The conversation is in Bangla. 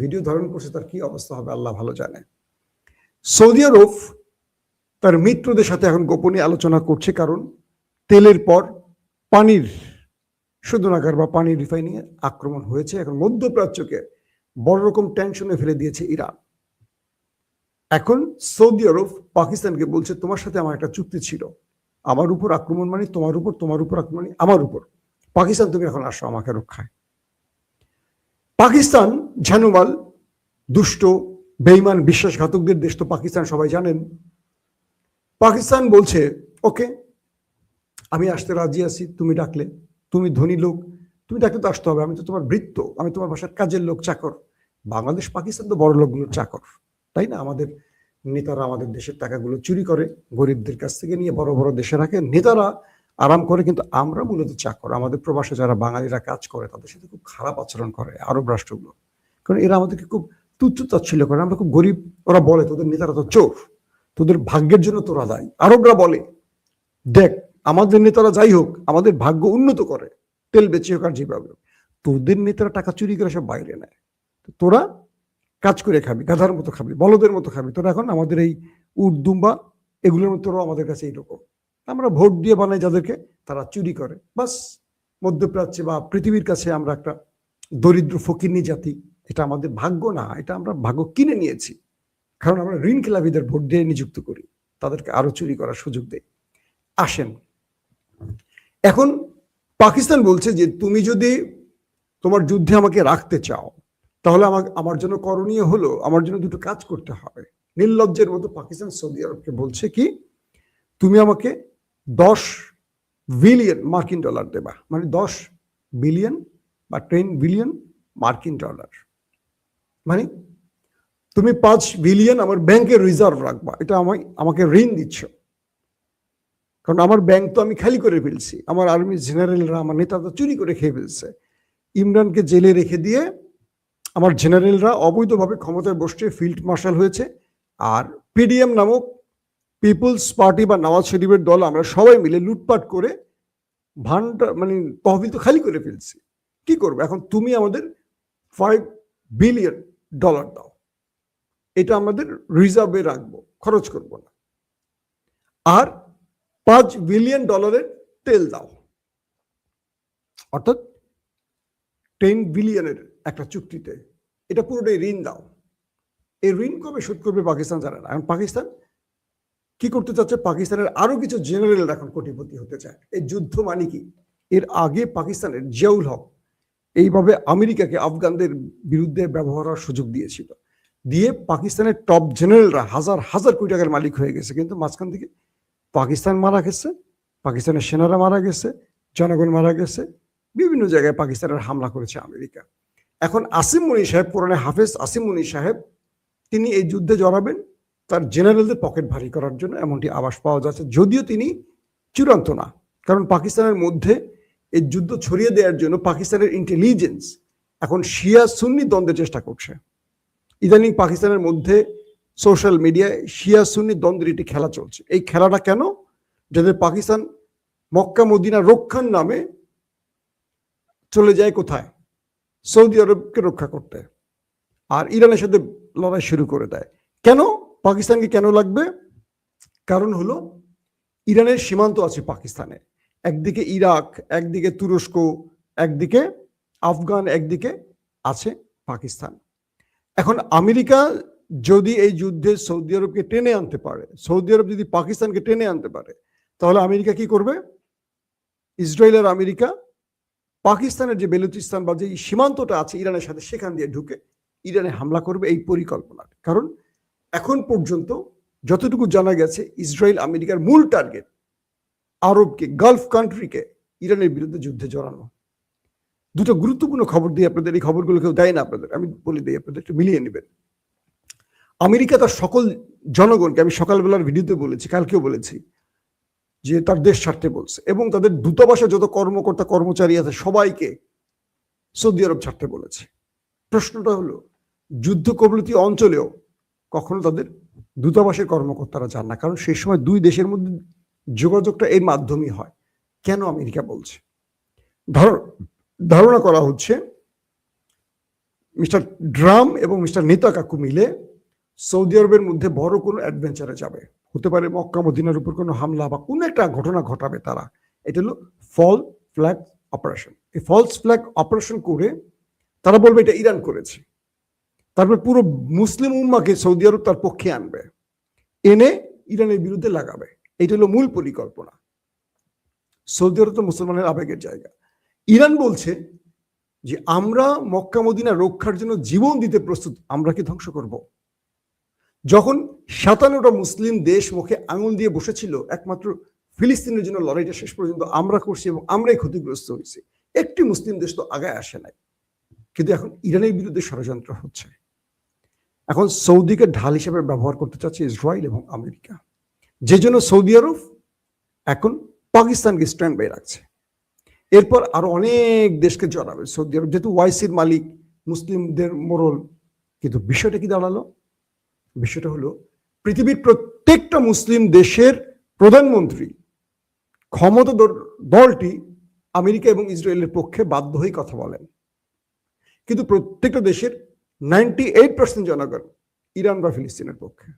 ভিডিও ধারণ করছে তার কি অবস্থা হবে আল্লাহ ভালো জানে। সৌদি আরব তার মিত্রদের সাথে এখন গোপনে আলোচনা করছে, কারণ তেলের পর পানির শোধনাগার বা পানির রিফাইনিং এর আক্রমণ হয়েছে। এখন মধ্যপ্রাচ্যকে বড় রকম টেনশনে ফেলে দিয়েছে ইরান। এখন সৌদি আরব পাকিস্তানকে বলছে, তোমার সাথে আমার একটা চুক্তি ছিল, আমার উপর আক্রমণ মানে তোমার উপর, তোমার উপর আক্রমণ মানে আমার উপর। পাকিস্তান তুমি এখন আসো আমাকে রক্ষায়। পাকিস্তান ঝানুমাল, দুষ্ট, বেঈমান, বিশ্বাসঘাতকদের দেশ তো পাকিস্তান, সবাই জানেন। পাকিস্তান বলছে ওকে, আমি আসতে রাজি আছি, তুমি ডাকলে। তুমি ধনী লোক, তুমি ডাকলে তো আসতে হবে, আমি তো তোমার ভৃত্য, আমি তোমার বাসার কাজের লোক, চাকর। বাংলাদেশ পাকিস্তান তো বড় লোকগুলোর চাকর, তাই না? আমাদের নেতারা আমাদের দেশের টাকাগুলো চুরি করে গরিবদের কাছ থেকে নিয়ে বড় বড় দেশে রাখে, নেতারা আরাম করে, কিন্তু আমরা মূলত চাকর। আমাদের প্রবাসে যারা বাঙালিরা কাজ করে তাদের সাথে খুব খারাপ আচরণ করে আরব রাষ্ট্রগুলো, কারণ এরা আমাদেরকে খুব তুচ্ছ তাচ্ছিল্য করে, আমরা খুব গরিব। ওরা বলে তোদের নেতারা তো চোর, তোদের ভাগ্যের জন্য তোরা দায়ী। আরবরা বলে দেখ, আমাদের নেতারা যাই হোক আমাদের ভাগ্য উন্নত করে, তেল বেঁচে হোক আর যেভাবে হোক, তোদের নেতারা টাকা চুরি করে সব বাইরে নেয়, তোরা কাজ করে খাবি, গাধার মতো খাবি, বলদের মতো খাবি। তোরা এখন আমাদের এই উট দুম্বা এগুলোর মতো আমাদের কাছে এইরকম। আমরা ভোট দিয়ে বানাই যাদেরকে, তারা চুরি করে। বাস, মধ্যপ্রাচ্যে বা পৃথিবীর কাছে আমরা একটা দরিদ্র ফকিরনি জাতি। এটা আমাদের ভাগ্য না, এটা আমরা ভাগ্য কিনে নিয়েছি, কারণ আমরা ঋণ খেলাপিদের ভোট দিয়ে নিযুক্ত করি, তাদেরকে আরো চুরি করার সুযোগ দেয়। আসেন, এখন পাকিস্তান বলছে যে তুমি যদি তোমার যুদ্ধে আমাকে রাখতে চাও, তাহলে আমার জন্য করণীয় হলো আমার জন্য দুটো কাজ করতে হবে। নির্লজ্জের মতো পাকিস্তান সৌদি আরবকে বলছে কি, তুমি আমাকে 10 বিলিয়ন মার্কিন ডলার দেবা, মানে 10 বিলিয়ন বা 10 বিলিয়ন মার্কিন ডলার, মানে তুমি 5 বিলিয়ন আমার ব্যাংকে রিজার্ভ রাখবা। এটা আমাকে ঋণ দিচ্ছ, কারণ আমার ব্যাংক তো আমি খালি করে ফেলছি, আমার আর্মি জেনারেলরা, আমার নেতারা চুরি করে খেয়ে ফেলছে। ইমরানকে জেলে রেখে দিয়ে আমার জেনারেলরা অবৈধভাবে ক্ষমতায় বসছে, ফিল্ড মার্শাল হয়েছে। আর পিডিএম নামক পিপলস পার্টি বা নওয়াজ শরীফের দল, আমরা সবাই মিলে লুটপাট করে ভান্ডার মানে তহবিল তো খালি করে ফেলছি। কি করবো এখন? তুমি আমাদের 5 বিলিয়ন ডলার দাও, এটা আমাদের রিজার্ভে রাখবো, খরচ করব না। আর 5 বিলিয়ন ডলারের তেল দাও, অর্থাৎ 10 বিলিয়নের একটা চুক্তিতে এটা পুরোটাই ঋণ দাও। এই ঋণ কবে শোধ করবে পাকিস্তান জানে না। এখন পাকিস্তান কি করতে চাচ্ছে? পাকিস্তানের আরো কিছু জেনারেল এখন কোটিপতি হতে চায়। এই যুদ্ধ মানে কি? এর আগে পাকিস্তানের জিয়াউল হক এইভাবে আমেরিকাকে আফগানদের বিরুদ্ধে ব্যবহার করার সুযোগ দিয়েছিল, দিয়ে পাকিস্তানের টপ জেনারেলরা হাজার হাজার কোটি টাকার মালিক হয়ে গেছে। কিন্তু মাঝখান থেকে পাকিস্তান মারা গেছে, পাকিস্তানের সেনারা মারা গেছে, জনগণ মারা গেছে, বিভিন্ন জায়গায় পাকিস্তানের হামলা করেছে আমেরিকা। এখন আসিম মুনি সাহেব, পুরানে হাফেজ আসিম মুনি সাহেব, তিনি এই যুদ্ধে জড়াবেন তার জেনারেলদের পকেট ভারী করার জন্য, এমনটি আভাস পাওয়া যাচ্ছে। যদিও তিনি চূড়ান্ত না, কারণ পাকিস্তানের মধ্যে এই যুদ্ধ ছড়িয়ে দেওয়ার জন্য পাকিস্তানের ইন্টেলিজেন্স এখন শিয়া সুন্নি দ্বন্দ্বের চেষ্টা করছে। ইদানিং পাকিস্তানের মধ্যে সোশ্যাল মিডিয়ায় শিয়া সুন্নি দ্বন্দ্বের একটি খেলা চলছে। এই খেলাটা কেন? যাদের পাকিস্তান মক্কা মদিনা রক্ষার নামে চলে যায় কোথায়? সৌদি আরবকে রক্ষা করতে, আর ইরানের সাথে লড়াই শুরু করে দেয়। কেন পাকিস্তানকে কেন লাগবে? কারণ হলো ইরানের সীমান্ত আছে পাকিস্তানে, একদিকে ইরাক, একদিকে তুরস্ক, একদিকে আফগান, একদিকে আছে পাকিস্তান। এখন আমেরিকা যদি এই যুদ্ধে সৌদি আরবকে টেনে আনতে পারে, সৌদি আরব যদি পাকিস্তানকে টেনে আনতে পারে, তাহলে আমেরিকা কি করবে? ইসরায়েল আর আমেরিকা পাকিস্তানের যে বেলুচিস্তান বা যে সীমান্তটা আছে ইরানের সাথে, সেখান দিয়ে ঢুকে ইরানে হামলা করবে, এই পরিকল্পনা। কারণ এখন পর্যন্ত যতটুকু জানা গেছে, ইসরায়েল আমেরিকার মূল টার্গেট আরবকে, গালফ কান্ট্রিকে ইরানের বিরুদ্ধে যুদ্ধে জড়ানো। দুটো গুরুত্বপূর্ণ খবর দিয়ে আপনাদের, এই খবরগুলো কেউ দেয় না আপনাদের, আমি বলে দিই, আপনাদের একটু মিলিয়ে নেবেন। আমেরিকা তার সকল জনগণকে, আমি সকালবেলার ভিডিওতে বলেছি, কালকেও বলেছি, যে তার দেশ ছাড়তে বলছে, এবং তাদের দূতাবাসে যত কর্মকর্তা কর্মচারী আছে সবাইকে সৌদি আরব ছাড়তে বলেছে। প্রশ্নটা হলো, যুদ্ধ কবলিত অঞ্চলেও কখনো তাদের দূতাবাসের কর্মকর্তারা যান না, কারণ সেই সময় দুই দেশের মধ্যে যোগাযোগটা এর মাধ্যমেই হয়। কেন আমেরিকা বলছে? ধারণা করা হচ্ছে মিস্টার ড্রাম এবং মিস্টার নেতাকাকু মিলে সৌদি আরবের মধ্যে বড় কোনো অ্যাডভেঞ্চারে যাবে, হতে পারে মক্কা মদিনার উপর কোনো হামলা বা কোনো একটা ঘটনা ঘটাবে তারা। এটা হলো ফলস ফ্ল্যাগ অপারেশন। এই ফলস ফ্ল্যাগ অপারেশন করে তারা বলবে এটা ইরান করেছে, তারপর পুরো মুসলিম উম্মাকে সৌদি আরব তার পক্ষে আনবে, এনে ইরানের বিরুদ্ধে লাগাবে। এটা হলো মূল পরিকল্পনা। সৌদি আরব তো মুসলমানের আবেগের জায়গা। ইরান বলছে যে আমরা মক্কা মদিনা রক্ষার জন্য জীবন দিতে প্রস্তুত, আমরা কি ধ্বংস করব? যখন 57টা মুসলিম দেশ মুখে আঙুল দিয়ে বসেছিল, একমাত্র ফিলিস্তিনের জন্য লড়াইটা শেষ পর্যন্ত আমরা করছি এবং আমরাই ক্ষতিগ্রস্ত হয়েছি, একটি মুসলিম দেশ তো আগায় আসে নাই। কিন্তু এখন ইরানের বিরুদ্ধে ষড়যন্ত্র হচ্ছে। এখন সৌদিকে ঢাল হিসেবে ব্যবহার করতে চাচ্ছে ইসরায়েল এবং আমেরিকা, যে জন্য সৌদি আরব এখন পাকিস্তানকে স্ট্যান্ড বাই রাখছে। এরপর আরো অনেক দেশকে জড়াবে সৌদি আরব, যেহেতু ওয়াইসির মালিক, মুসলিমদের মোড়ল। কিন্তু বিষয়টা কি দাঁড়ালো? বিষয়টা হলো পৃথিবীর প্রত্যেকটা মুসলিম দেশের প্রধানমন্ত্রী, ক্ষমতাধর দলটি আমেরিকা এবং ইসরায়েলের পক্ষে বাধ্য হয়ে কথা বলেন, কিন্তু প্রত্যেকটা দেশের 98% জনগণ ইরান বা ফিলিস্তিনের পক্ষে।